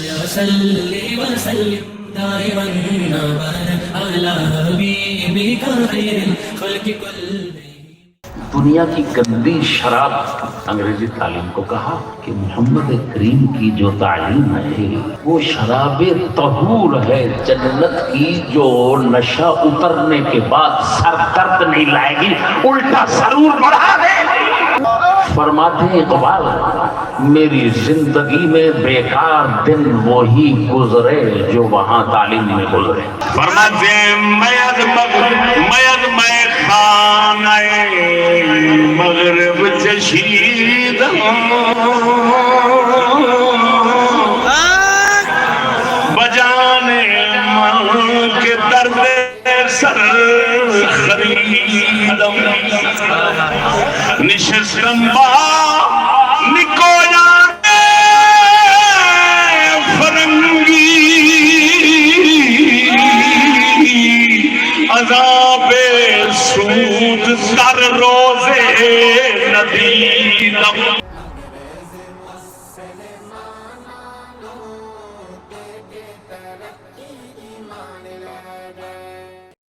مولاي صل وسلم دائما ابدا على حبيبك خير الخلق كلهم. دنیا کی گندی شراب انگریزی تعلیم کو کہا کہ محمد کریم کی جو تعلیم ہے وہ شراب طہور ہے، جنت کی جو نشہ اترنے کے بعد سر درد نہیں لائے گی، الٹا سرور بڑھا دے. فرماتے ہیں اقبال میری زندگی میں بیکار دن وہی گزرے جو وہاں تعلیم میں گزرے. فرماتے ہیں میت میں خانہ مغرب چشید بجانے من کے درد سر خریدم نشستم با نکویانے فرنگی عذاب سود در روزے ندیدم